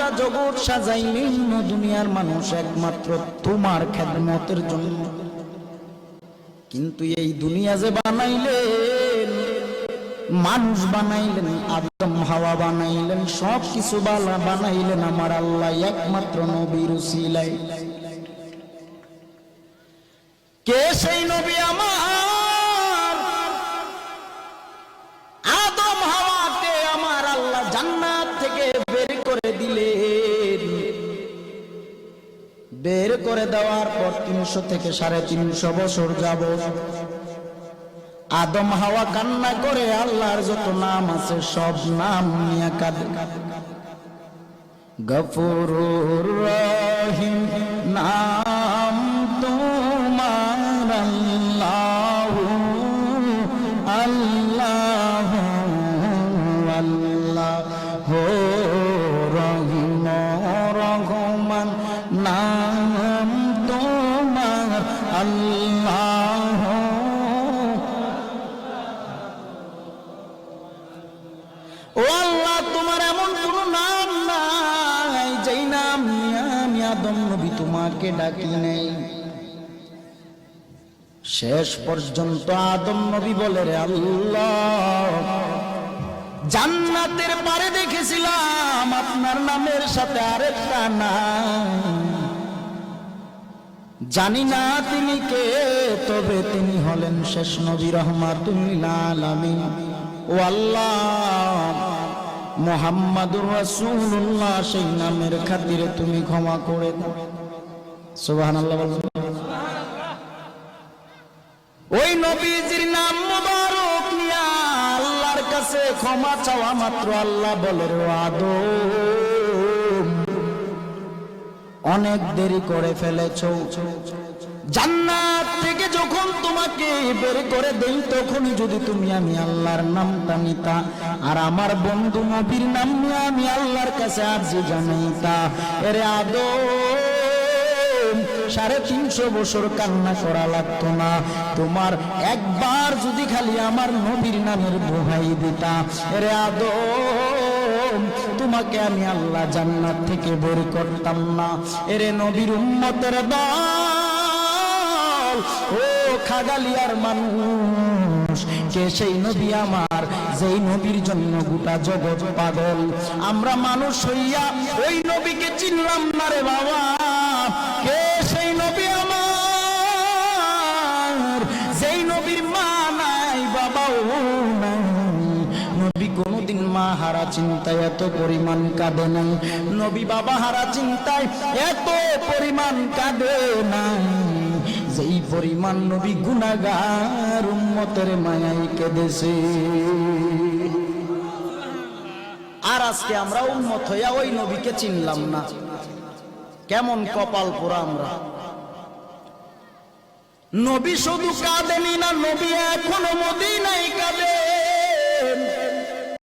গোটা জগৎ সাজাইলেন দুনিয়ার মানুষ একমাত্র তোমার খেদমতের জন্য। কিন্তু এই দুনিয়া যে বানাইলেন, মানুষ বানাইলেন, আদম হাওয়া বানাইলেন, সব কিছু বানাইলেন আমার আল্লাহ একমাত্র নবীর উসিলায়। কে সেই নবী? আমার আদম হাওয়াকে আমার আল্লাহ জান্নাত থেকে বের করে দিলেন। বের করে দেওয়ার পর 300 থেকে 350 বছর যাবত আদম হাওয়া কান্না করে আল্লাহর যত নাম আছে সব নাম নিয়ে কাঁদে। গফুরুর রহিম নাম তোমার আল্লাহ, আল্লাহ আল্লাহ হো রহিম রহমান নাম তোমার আল্লাহ। ও আল্লাহ, তোমার এমন কোন নাম নাই যেই নাম নিয়ে আমি আদম নবী তোমাকে ডাকি নাই। শেষ পর্যন্ত আদম নবী বলে, রে আল্লাহ, জান্নাতের পারে দেখেছিলাম আপনার নামের সাথে আরেকটা নাম, জানি না তিনি কে, তবে তিনি হলেন শেষ নবী রাহমাতুল লিল আলামিন। ও আল্লাহ, মুহাম্মাদুর রাসূলুল্লাহ সেই নামের খাতিরে তুমি ক্ষমা করে দাও। সুবহানাল্লাহ বলুন। ওই নবীজির নাম মুবারক নিয়া আল্লাহর কাছে ক্ষমা চাওয়া মাত্র আল্লাহ বলে, রে আদম, অনেক দেরি করে ফেলেছো। জান্নাত থেকে যখন তোমাকে বের করে দেই তখনই যদি তুমি আমি আল্লাহর নামটা নিতা আর আমার বন্ধু নবীর নাম নিয়ে আমি আল্লাহর কাছে আরজি জানাইতা, এরে আদম 350 বছর কান্না করা লাগতো না। তোমার একবার যদি খালি আমার নবীর নামের দোহাই দিতা, এরে আদম, তোমাকে আমি আল্লাহ জান্নাত থেকে বের করতাম না। এরে নবীর উম্মতের দল, ও খাগালিয়ার মানুষ, কে সেই নবী আমার যেই নবীর জন্য গোটা জগৎ পাগল? আমরা মানুষ হইয়া ওই নবীকে চিনলাম না রে বাবা। কে সেই নবী আমার যেই নবীর মা নাই, বাবাও নাই? নবী কোনদিন মা হারা চিন্তায় এত পরিমাণ কাঁদে নাই, নবী বাবা হারা চিন্তায় এত পরিমাণ কাঁদে নাই যেই পরিমাণ নবী গুনাহগার উম্মতের মায়ায় কেঁদেছে। আর আজকে আমরা উম্মত হইয়া ওই নবীকে চিনলাম না, কেমন কপাল পোড়া আমরা। নবী শুধু কাঁদেনি না, নবী এখনো মদিনায় কাঁদেন।